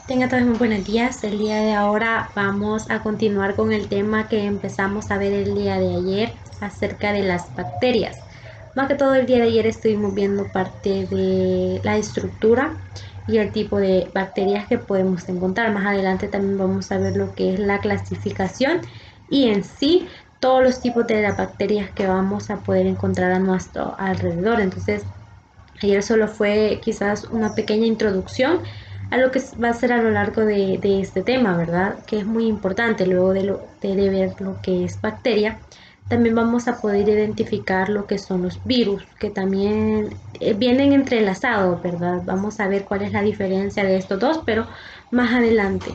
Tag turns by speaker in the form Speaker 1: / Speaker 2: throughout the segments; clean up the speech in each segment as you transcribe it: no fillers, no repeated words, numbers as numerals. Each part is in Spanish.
Speaker 1: Tengan todos muy buenos días. El día de ahora vamos a continuar con el tema que empezamos a ver el día de ayer acerca de las bacterias. Más que todo el día de ayer estuvimos viendo parte de la estructura y el tipo de bacterias que podemos encontrar. Más adelante también vamos a ver lo que es la clasificación y en sí todos los tipos de las bacterias que vamos a poder encontrar a nuestro alrededor. Entonces, ayer solo fue quizás una pequeña introducción a lo que va a ser a lo largo de este tema, ¿verdad? Que es muy importante. Luego de ver lo que es bacteria, también vamos a poder identificar lo que son los virus, que también vienen entrelazados, ¿verdad? Vamos a ver cuál es la diferencia de estos dos, pero más adelante.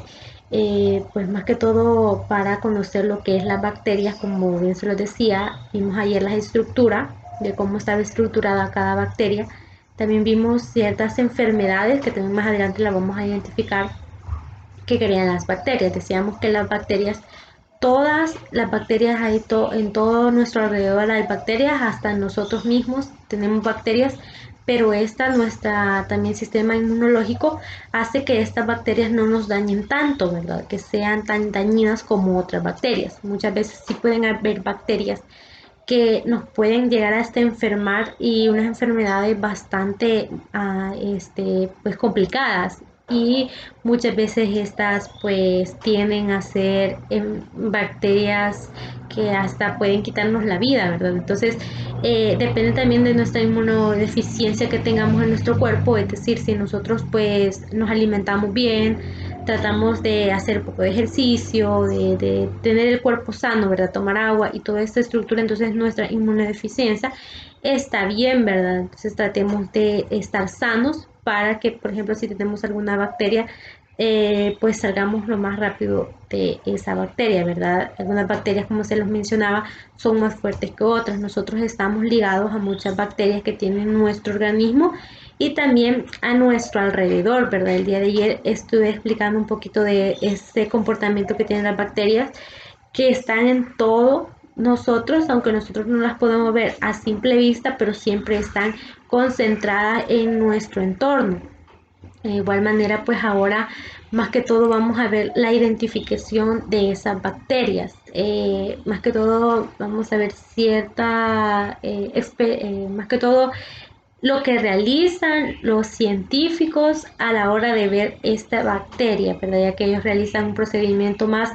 Speaker 1: Pues más que todo para conocer lo que es las bacterias, como bien se lo decía, vimos ayer la estructura de cómo estaba estructurada cada bacteria. También vimos ciertas enfermedades que también más adelante las vamos a identificar que crean las bacterias. Decíamos que las bacterias, todas las bacterias hay en todo nuestro alrededor hay bacterias, hasta nosotros mismos tenemos bacterias, pero nuestra también sistema inmunológico hace que estas bacterias no nos dañen tanto, ¿verdad? Que sean tan dañinas como otras bacterias. Muchas veces sí pueden haber bacterias que nos pueden llegar hasta enfermar y unas enfermedades bastante pues complicadas, y muchas veces estas pues tienden a ser bacterias que hasta pueden quitarnos la vida, ¿verdad? Entonces depende también de nuestra inmunodeficiencia que tengamos en nuestro cuerpo, es decir, si nosotros pues nos alimentamos bien, tratamos de hacer un poco de ejercicio, de tener el cuerpo sano, ¿verdad? Tomar agua y toda esta estructura, entonces nuestra inmunodeficiencia está bien, ¿verdad? Entonces tratemos de estar sanos para que, por ejemplo, si tenemos alguna bacteria, pues salgamos lo más rápido de esa bacteria, ¿verdad? Algunas bacterias, como se los mencionaba, son más fuertes que otras. Nosotros estamos ligados a muchas bacterias que tienen nuestro organismo y también a nuestro alrededor, ¿verdad? El día de ayer estuve explicando un poquito de ese comportamiento que tienen las bacterias, que están en todo nosotros, aunque nosotros no las podemos ver a simple vista, pero siempre están concentradas en nuestro entorno. De igual manera, pues ahora más que todo vamos a ver la identificación de esas bacterias. Más que todo vamos a ver más que todo lo que realizan los científicos a la hora de ver esta bacteria, ¿verdad? Ya que ellos realizan un procedimiento más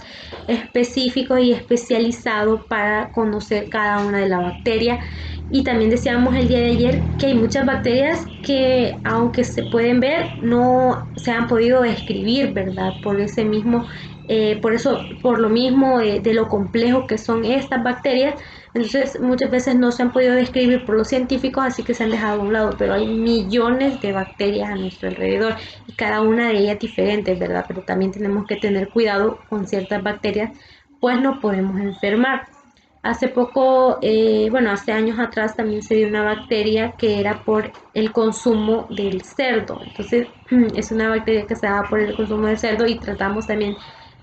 Speaker 1: específico y especializado para conocer cada una de las bacterias. Y también decíamos el día de ayer que hay muchas bacterias que, aunque se pueden ver, no se han podido describir, ¿verdad? Por lo mismo de lo complejo que son estas bacterias, entonces muchas veces no se han podido describir por los científicos, así que se han dejado a un lado, pero hay millones de bacterias a nuestro alrededor y cada una de ellas diferentes, ¿verdad? Pero también tenemos que tener cuidado con ciertas bacterias, pues no podemos enfermar. Hace poco, bueno, hace años atrás también se dio una bacteria que era por el consumo del cerdo. Entonces, es una bacteria que se da por el consumo del cerdo y tratamos también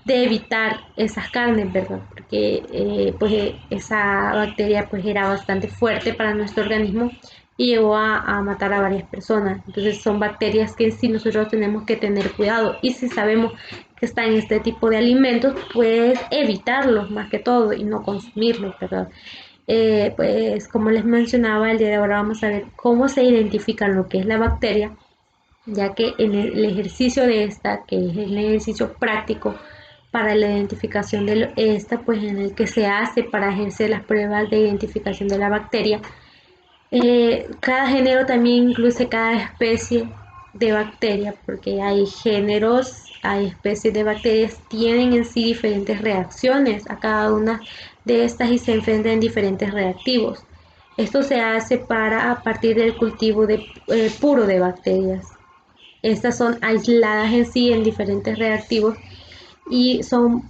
Speaker 1: de evitar esas carnes, ¿verdad? Porque esa bacteria pues era bastante fuerte para nuestro organismo y llegó a matar a varias personas. Entonces son bacterias que sí nosotros tenemos que tener cuidado, y si sabemos que están en este tipo de alimentos, pues evitarlos más que todo y no consumirlos, ¿verdad? Pues como les mencionaba, el día de ahora vamos a ver cómo se identifica lo que es la bacteria, ya que en el ejercicio de esta, que es el ejercicio práctico para la identificación de esta, pues en el que se hace para ejercer las pruebas de identificación de la bacteria, cada género también incluye cada especie de bacteria, porque hay géneros, hay especies de bacterias, tienen en sí diferentes reacciones a cada una de estas y se enfrentan en diferentes reactivos. Esto se hace a partir del cultivo puro de bacterias. Estas son aisladas en sí en diferentes reactivos y son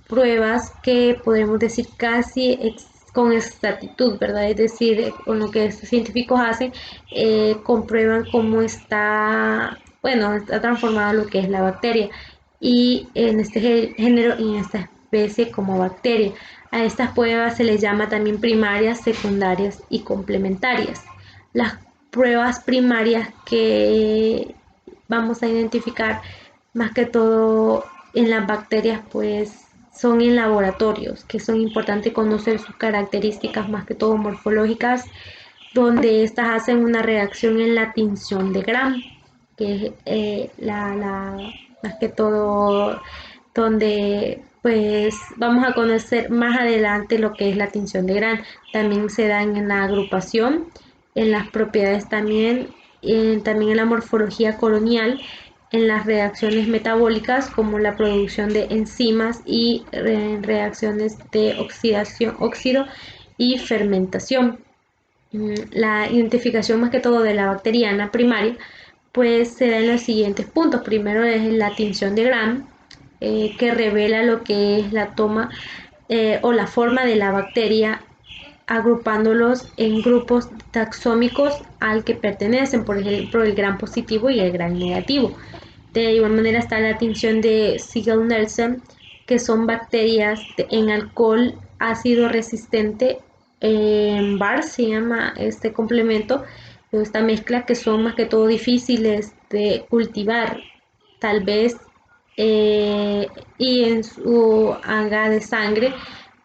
Speaker 1: pruebas que podemos decir casi con exactitud, ¿verdad? Es decir, con lo que estos científicos hacen, comprueban cómo está transformada lo que es la bacteria y en este género y en esta especie como bacteria. A estas pruebas se les llama también primarias, secundarias y complementarias. Las pruebas primarias que vamos a identificar más que todo en las bacterias, pues son en laboratorios, que son importantes conocer sus características más que todo morfológicas, donde estas hacen una reacción en la tinción de Gram, que es más que todo donde pues vamos a conocer más adelante lo que es la tinción de Gram. También se dan en la agrupación, en las propiedades también, también en la morfología colonial, en las reacciones metabólicas como la producción de enzimas y reacciones de oxidación, óxido y fermentación. La identificación más que todo de la bacteriana primaria pues se da en los siguientes puntos. Primero es la tinción de Gram, que revela lo que es la toma o la forma de la bacteria, agrupándolos en grupos taxómicos al que pertenecen, por ejemplo el Gram positivo y el Gram negativo. De igual manera está la tinción de Siegel-Nielsen, que son bacterias en alcohol ácido resistente. BAR se llama este complemento, esta mezcla, que son más que todo difíciles de cultivar, tal vez, y en su haga de sangre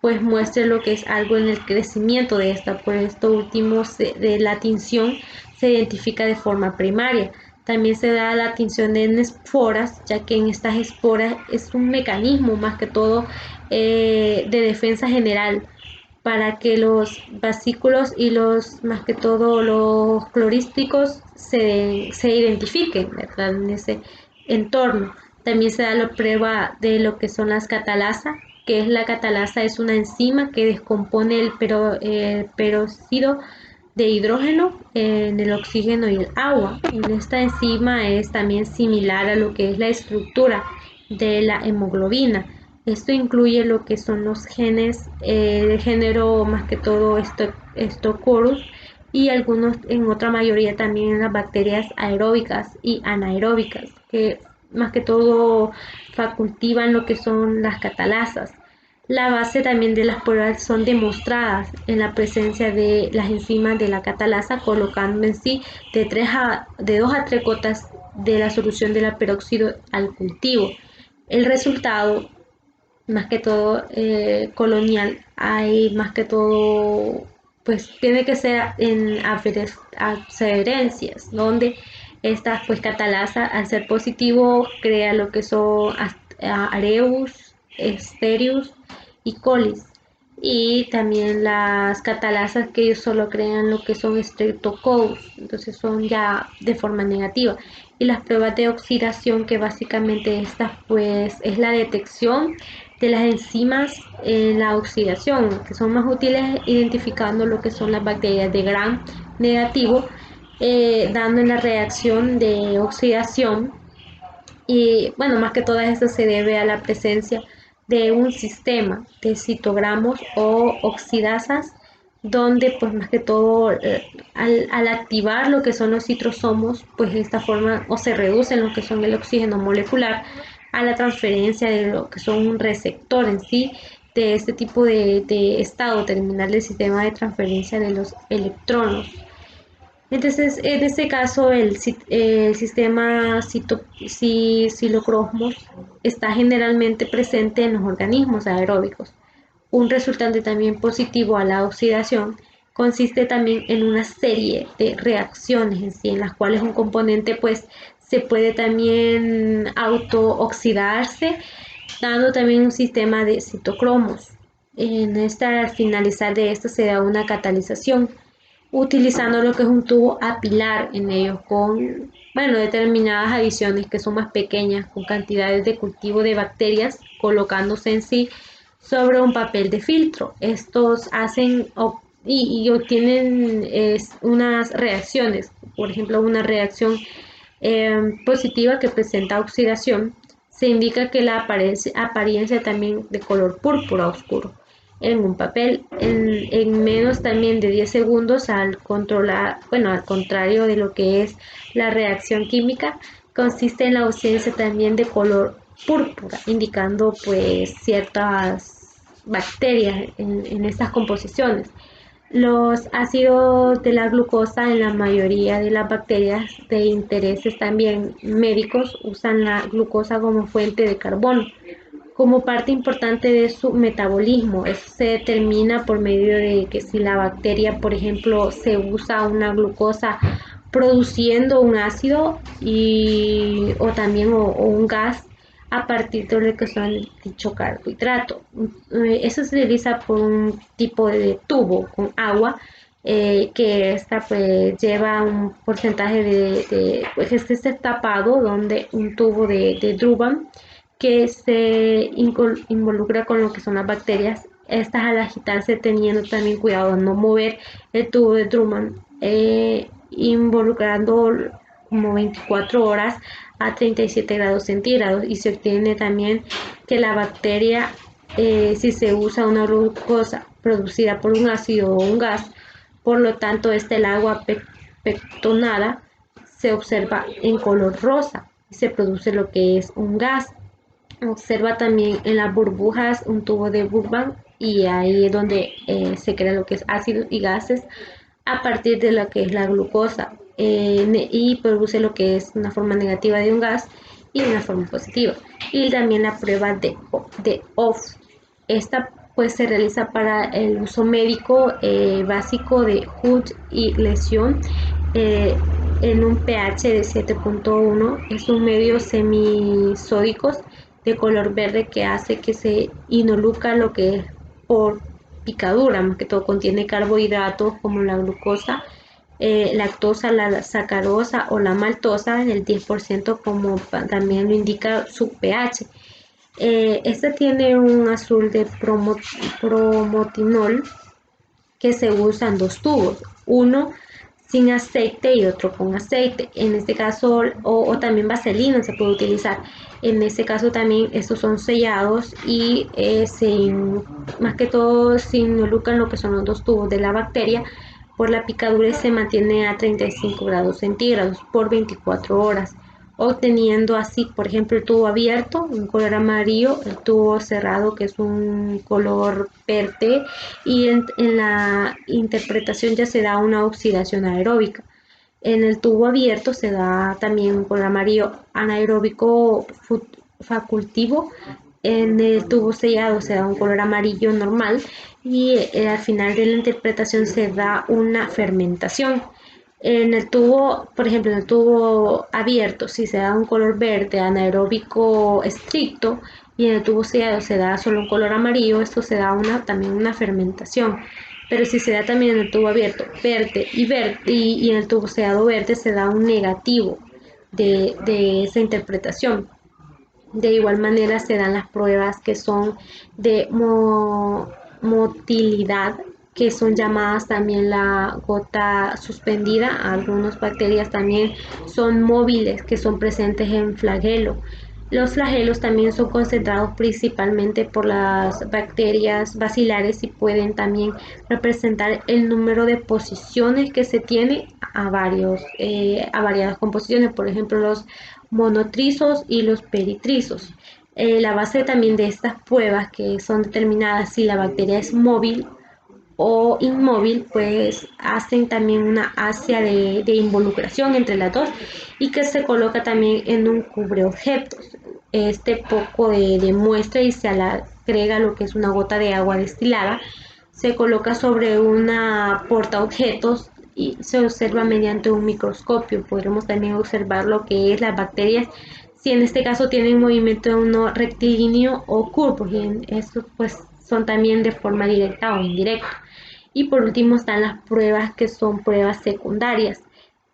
Speaker 1: pues muestre lo que es algo en el crecimiento de esta. Por esto último de la tinción se identifica de forma primaria. También se da la tinción en esporas, ya que en estas esporas es un mecanismo más que todo de defensa general para que los vasículos y los, más que todo, los clorísticos se identifiquen, ¿verdad? En ese entorno. También se da la prueba de lo que son las catalasa, que es la catalasa, es una enzima que descompone el peróxido de hidrógeno en el oxígeno y el agua. En esta enzima es también similar a lo que es la estructura de la hemoglobina. Esto incluye lo que son los genes del género, más que todo Staphylococcus, y algunos, en otra mayoría también en las bacterias aeróbicas y anaeróbicas, que más que todo facultivan lo que son las catalasas. La base también de las pruebas son demostradas en la presencia de las enzimas de la catalasa, colocando en sí de 2 a 3 gotas de la solución de la peróxido al cultivo. El resultado, más que todo colonial, hay más que todo, pues tiene que ser en aferencias, donde estas pues catalasa, al ser positivo, crea lo que son Areus, Asterius y Colis. Y también las catalasas que solo crean lo que son Streptococcus, entonces son ya de forma negativa. Y las pruebas de oxidación, que básicamente estas pues es la detección de las enzimas en la oxidación, que son más útiles identificando lo que son las bacterias de Gram negativo, dando en la reacción de oxidación. Y bueno, más que todo esto se debe a la presencia de un sistema de citogramos o oxidasas, donde pues más que todo al activar lo que son los citrosomos, pues de esta forma o se reducen lo que son el oxígeno molecular a la transferencia de lo que son un receptor en sí, de este tipo de estado terminal del sistema de transferencia de los electrones. Entonces, en este caso, el sistema citocromos está generalmente presente en los organismos aeróbicos. Un resultante también positivo a la oxidación consiste también en una serie de reacciones en sí, en las cuales un componente pues se puede también autooxidarse, dando también un sistema de citocromos. Al finalizar de esto se da una catalización, utilizando lo que es un tubo apilar en ellos con, bueno, determinadas adiciones que son más pequeñas, con cantidades de cultivo de bacterias colocándose en sí sobre un papel de filtro. Estos hacen y obtienen unas reacciones, por ejemplo, una reacción positiva que presenta oxidación, se indica que la apariencia también de color púrpura oscuro en un papel en menos también de 10 segundos, al controlar, bueno, al contrario de lo que es la reacción química, consiste en la ausencia también de color púrpura, indicando pues ciertas bacterias en estas composiciones. Los ácidos de la glucosa en la mayoría de las bacterias de intereses también médicos usan la glucosa como fuente de carbono, como parte importante de su metabolismo. Eso se determina por medio de que si la bacteria, por ejemplo, se usa una glucosa produciendo un ácido o también o un gas a partir de lo que son dicho carbohidrato. Eso se realiza por un tipo de tubo con agua que esta pues lleva un porcentaje pues este está tapado donde un tubo de Druban que se involucra con lo que son las bacterias. Estas al agitarse teniendo también cuidado de no mover el tubo de Drummond, involucrando como 24 horas a 37 grados centígrados y se obtiene también que la bacteria, si se usa una glucosa producida por un ácido o un gas, por lo tanto el agua pectonada se observa en color rosa y se produce lo que es un gas. Observa también en las burbujas un tubo de Big Bang y ahí es donde se crea lo que es ácidos y gases a partir de lo que es la glucosa y produce lo que es una forma negativa de un gas y una forma positiva. Y también la prueba de OFF. Esta pues se realiza para el uso médico básico de HUD y lesión eh, en un pH de 7.1. Es un medio semisódicos de color verde que hace que se inoluca lo que es por picadura, más que todo contiene carbohidratos como la glucosa, lactosa, la sacarosa o la maltosa en el 10% como también lo indica su pH. Este tiene un azul de promotinol que se usan dos tubos, uno sin aceite y otro con aceite. En este caso, o también vaselina se puede utilizar. En este caso también estos son sellados y más que todo se involucran lo que son los dos tubos de la bacteria por la picadura y se mantiene a 35 grados centígrados por 24 horas, obteniendo así, por ejemplo, el tubo abierto, un color amarillo, el tubo cerrado, que es un color verde, y en la interpretación ya se da una oxidación aeróbica. En el tubo abierto se da también un color amarillo anaeróbico facultivo. En el tubo sellado se da un color amarillo normal y al final de la interpretación se da una fermentación. En el tubo, por ejemplo, en el tubo abierto, si se da un color verde anaeróbico estricto y en el tubo sellado se da solo un color amarillo, esto se da también una fermentación. Pero si se da también en el tubo abierto verde y en el tubo sellado verde se da un negativo de esa interpretación. De igual manera se dan las pruebas que son de motilidad, que son llamadas también la gota suspendida. Algunas bacterias también son móviles, que son presentes en flagelo. Los flagelos también son concentrados principalmente por las bacterias bacilares y pueden también representar el número de posiciones que se tiene a variadas composiciones, por ejemplo los monotrizos y los peritrizos. La base también de estas pruebas que son determinadas si la bacteria es móvil o inmóvil, pues hacen también una asia de involucración entre las dos y que se coloca también en un cubreobjetos. Este poco de muestra y se le agrega lo que es una gota de agua destilada, se coloca sobre una portaobjetos y se observa mediante un microscopio. Podremos también observar lo que es las bacterias, si en este caso tienen movimiento no rectilíneo o curvo, y en estos pues son también de forma directa o indirecta. Y por último están las pruebas que son pruebas secundarias,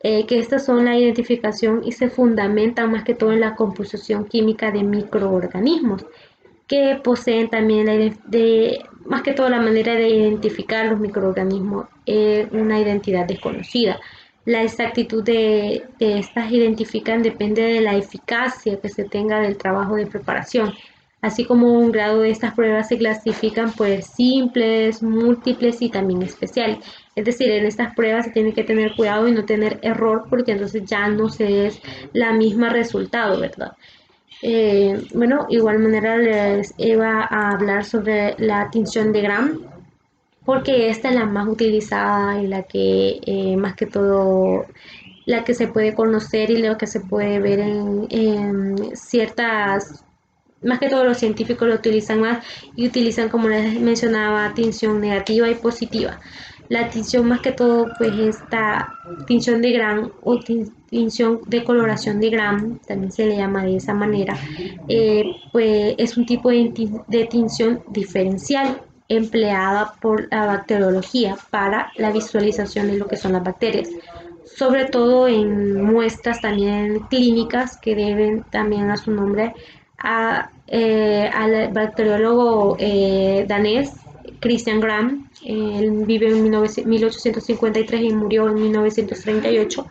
Speaker 1: que estas son la identificación y se fundamentan más que todo en la composición química de microorganismos que poseen también más que todo la manera de identificar los microorganismos, una identidad desconocida. La exactitud de estas identifican depende de la eficacia que se tenga del trabajo de preparación, así como un grado de estas pruebas se clasifican pues simples, múltiples y también especiales. Es decir, en estas pruebas se tiene que tener cuidado y no tener error porque entonces ya no se es la misma resultado, ¿verdad? Bueno, igual manera les iba a hablar sobre la tinción de Gram. porque esta es la más utilizada y la que más que todo la que se puede conocer y lo que se puede ver en ciertas, más que todo los científicos lo utilizan más y utilizan, como les mencionaba, tinción negativa y positiva. La tinción más que todo, pues esta tinción de Gram o tinción de coloración de Gram, también se le llama de esa manera, pues es un tipo de tinción diferencial empleada por la bacteriología para la visualización de lo que son las bacterias, sobre todo en muestras también clínicas que deben también a su nombre al bacteriólogo danés Christian Gram. Él vive en 1853 y murió en 1938,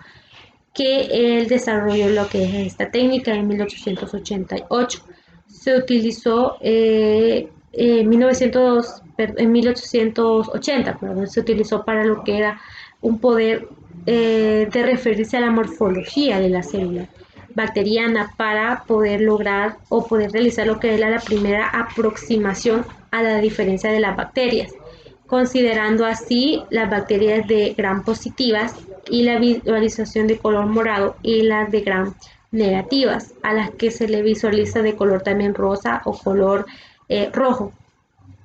Speaker 1: que él desarrolló lo que es esta técnica en 1888. Se utilizó en 1880, perdón, se utilizó para lo que era un poder de referirse a la morfología de la célula bacteriana para poder lograr o poder realizar lo que era la primera aproximación a la diferencia de las bacterias, considerando así las bacterias de Gram positivas y la visualización de color morado y las de Gram negativas, a las que se le visualiza de color también rosa o color rojo.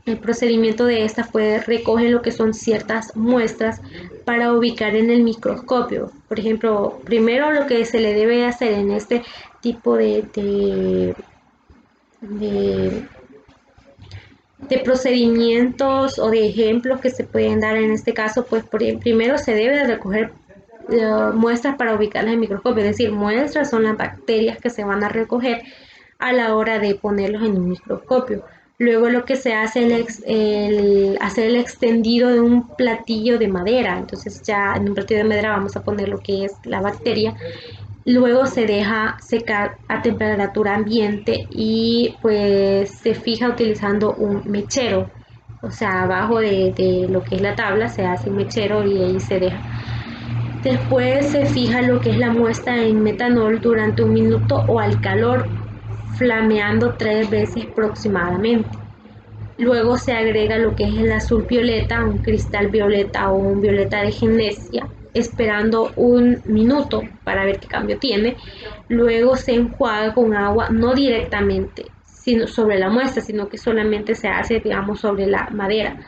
Speaker 1: El procedimiento de esta fue recoger lo que son ciertas muestras para ubicar en el microscopio. Por ejemplo, primero lo que se le debe hacer en este tipo de, de procedimientos o de ejemplos que se pueden dar en este caso, pues primero se debe de recoger muestras para ubicarlas en microscopio, es decir, muestras son las bacterias que se van a recoger a la hora de ponerlos en un microscopio. Luego lo que se hace es hacer el extendido de un platillo de madera. Entonces ya en un platillo de madera vamos a poner lo que es la bacteria. Luego se deja secar a temperatura ambiente y pues se fija utilizando un mechero. O sea, abajo de lo que es la tabla se hace un mechero y ahí se deja. Después se fija lo que es la muestra en metanol durante 1 minuto o al calor, flameando 3 veces aproximadamente. Luego se agrega lo que es el azul violeta, un cristal violeta o un violeta de genesia, esperando 1 minuto para ver qué cambio tiene. Luego se enjuaga con agua, no directamente sino sobre la muestra, sino que solamente se hace, digamos, sobre la madera.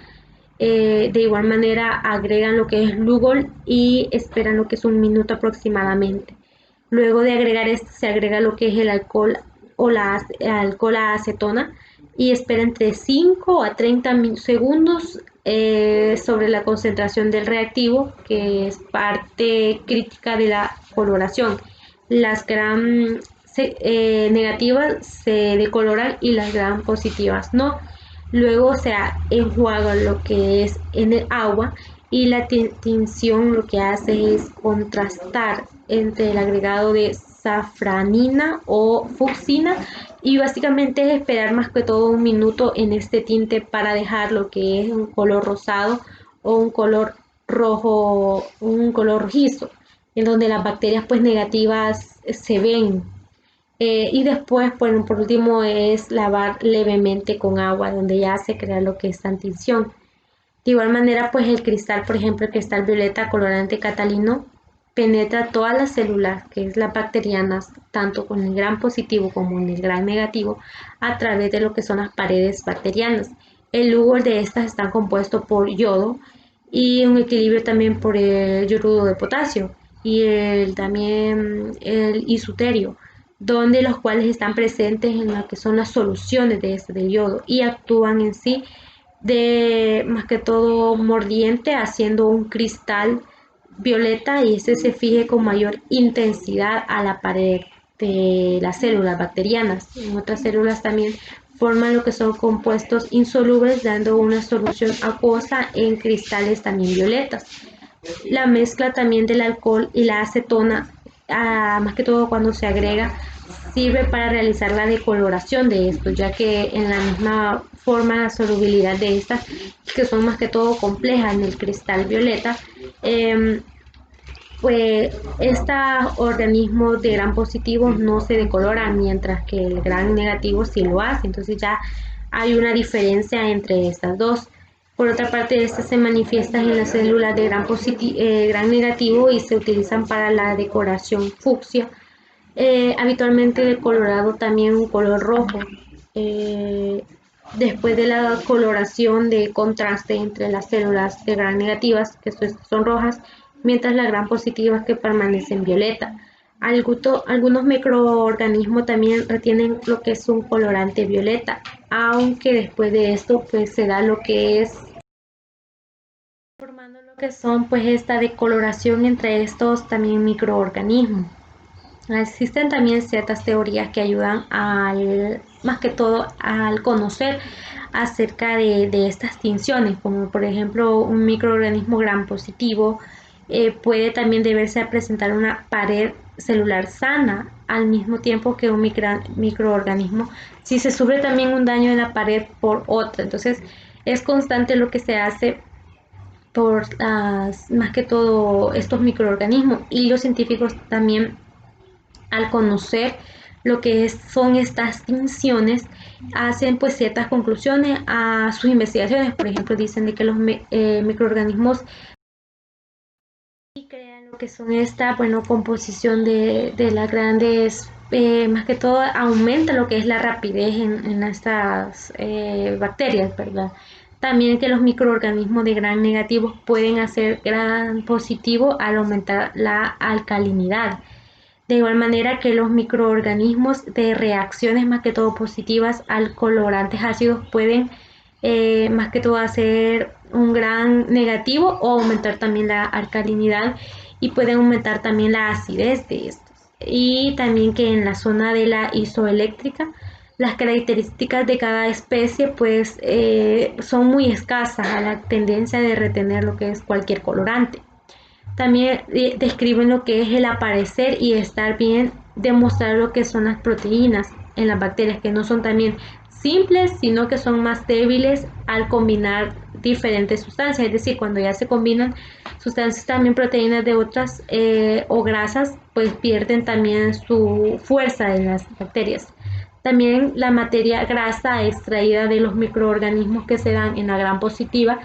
Speaker 1: De igual manera agregan lo que es Lugol y esperan lo que es 1 minuto aproximadamente. Luego de agregar esto se agrega lo que es el alcohol o la alcohol a acetona y espera entre 5 a 30 segundos sobre la concentración del reactivo, que es parte crítica de la coloración. Las gram negativas se decoloran y las gram positivas no. Luego se enjuaga lo que es en el agua y la tinción lo que hace es contrastar entre el agregado de safranina o fucsina y básicamente es esperar más que todo 1 minuto en este tinte para dejar lo que es un color rosado o un color rojo, un color rojizo, en donde las bacterias pues negativas se ven. Y después, bueno, por último es lavar levemente con agua, donde ya se crea lo que es tinción. De igual manera, pues el cristal, por ejemplo, el cristal violeta colorante catalino, penetra todas las células, que es las bacterianas, tanto con el gran positivo como en el gran negativo, a través de lo que son las paredes bacterianas. El lugar de estas está compuesto por yodo y un equilibrio también por el yoduro de potasio y también el isoterio, donde los cuales están presentes en lo que son las soluciones de este del yodo y actúan en sí de más que todo mordiente, haciendo un cristal violeta y este se fije con mayor intensidad a la pared de las células bacterianas. En otras células también forman lo que son compuestos insolubles, dando una solución acuosa en cristales también violetas. La mezcla también del alcohol y la acetona, más que todo cuando se agrega, sirve para realizar la decoloración de estos, ya que en la misma forma la solubilidad de estas, que son más que todo complejas en el cristal violeta, pues estos organismos de gran positivo no se decoloran, mientras que el gran negativo sí lo hace. Entonces ya hay una diferencia entre estas dos. Por otra parte, estas se manifiestan en las células de gran negativo y se utilizan para la decoración fucsia. Habitualmente de colorado también un color rojo. Eh, Después de la coloración de contraste entre las células de gran negativas, que son rojas, mientras las gran positivas que permanecen violeta. Algunos microorganismos también retienen lo que es un colorante violeta, aunque después de esto pues se da lo que es formando lo que son pues esta decoloración entre estos también microorganismos. Existen también ciertas teorías que ayudan más que todo al conocer acerca de estas tinciones, como por ejemplo un microorganismo gram positivo puede también deberse a presentar una pared celular sana al mismo tiempo que un microorganismo si se sufre también un daño en la pared por otra. Entonces es constante lo que se hace por más que todo estos microorganismos, y los científicos también al conocer lo que son estas tinciones hacen pues ciertas conclusiones a sus investigaciones. Por ejemplo, dicen de que los microorganismos y crean lo que son esta composición de las grandes, más que todo aumenta lo que es la rapidez en estas bacterias, ¿verdad? También que los microorganismos de gran negativo pueden hacer gran positivo al aumentar la alcalinidad. De igual manera que los microorganismos de reacciones más que todo positivas al colorantes ácidos pueden más que todo hacer un gran negativo o aumentar también la alcalinidad, y pueden aumentar también la acidez de estos. Y también que en la zona de la isoeléctrica las características de cada especie pues son muy escasas a la tendencia de retener lo que es cualquier colorante. También describen lo que es el aparecer y estar bien, demostrar lo que son las proteínas en las bacterias, que no son también simples, sino que son más débiles al combinar diferentes sustancias. Es decir, cuando ya se combinan sustancias también proteínas de otras o grasas, pues pierden también su fuerza en las bacterias. También la materia grasa extraída de los microorganismos que se dan en la gram positiva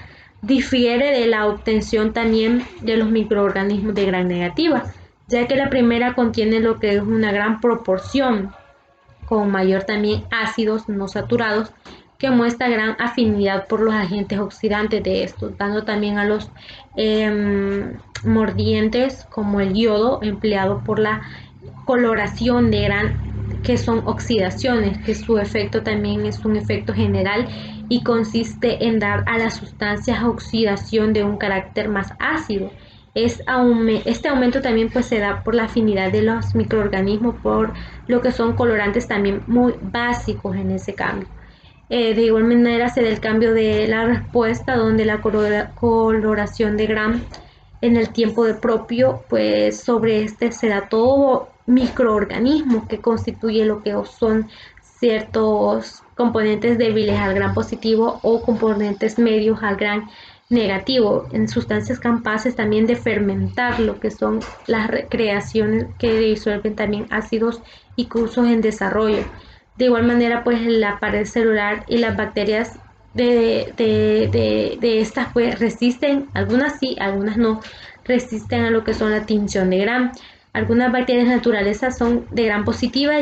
Speaker 1: difiere de la obtención también de los microorganismos de gram negativa, ya que la primera contiene lo que es una gran proporción, con mayor también ácidos no saturados, que muestra gran afinidad por los agentes oxidantes de estos, dando también a los mordientes como el yodo empleado por la coloración de gran, que son oxidaciones, que su efecto también es un efecto general y consiste en dar a las sustancias oxidación de un carácter más ácido. Este aumento también pues se da por la afinidad de los microorganismos por lo que son colorantes también muy básicos en ese cambio. De igual manera se da el cambio de la respuesta, donde la coloración de Gram en el tiempo de propio, pues sobre este se da todo microorganismos que constituye lo que son ciertos componentes débiles al gran positivo o componentes medios al gran negativo, en sustancias capaces también de fermentar lo que son las creaciones que disuelven también ácidos y cursos en desarrollo. De igual manera, pues la pared celular y las bacterias de estas pues resisten, algunas sí, algunas no, resisten a lo que son la tinción de Gram. Algunas bacterias naturalezas son de Gram positiva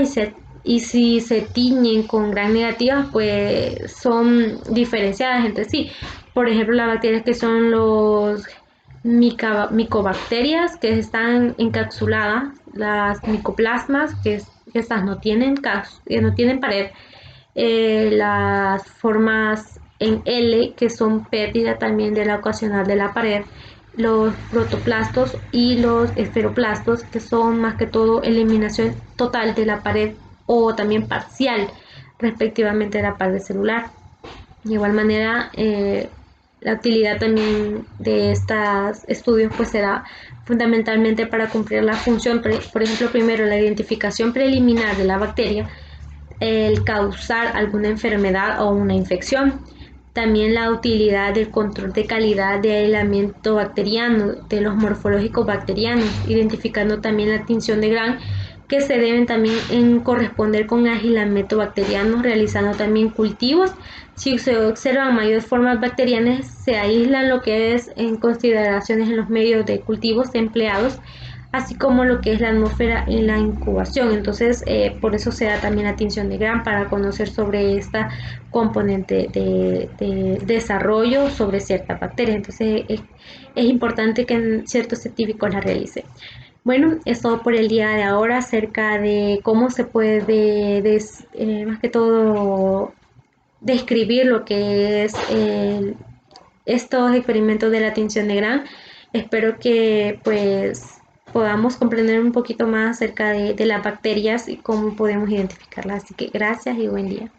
Speaker 1: y si se tiñen con Gram negativa, pues son diferenciadas entre sí. Por ejemplo, las bacterias que son los micobacterias, que están encapsuladas, las micoplasmas, que estas no tienen pared, las formas en L, que son pérdida también de la ocasional de la pared, los protoplastos y los esferoplastos, que son más que todo eliminación total de la pared o también parcial, respectivamente, de la pared celular. De igual manera, la utilidad también de estos estudios pues será fundamentalmente para cumplir la función, por ejemplo, primero la identificación preliminar de la bacteria, el causar alguna enfermedad o una infección. También la utilidad del control de calidad de aislamiento bacteriano, de los morfológicos bacterianos, identificando también la tinción de Gram que se deben también corresponder con aislamiento bacteriano, realizando también cultivos. Si se observan mayores formas bacterianas, se aíslan lo que es en consideraciones en los medios de cultivos empleados, así como lo que es la atmósfera en la incubación. Entonces, por eso se da también la tinción de Gram, para conocer sobre esta componente de desarrollo sobre ciertas bacterias. Entonces, es importante que en ciertos científicos la realicen. Bueno, es todo por el día de ahora acerca de cómo se puede, más que todo, describir lo que es estos experimentos de la tinción de Gram. Espero que pues podamos comprender un poquito más acerca de las bacterias y cómo podemos identificarlas. Así que gracias y buen día.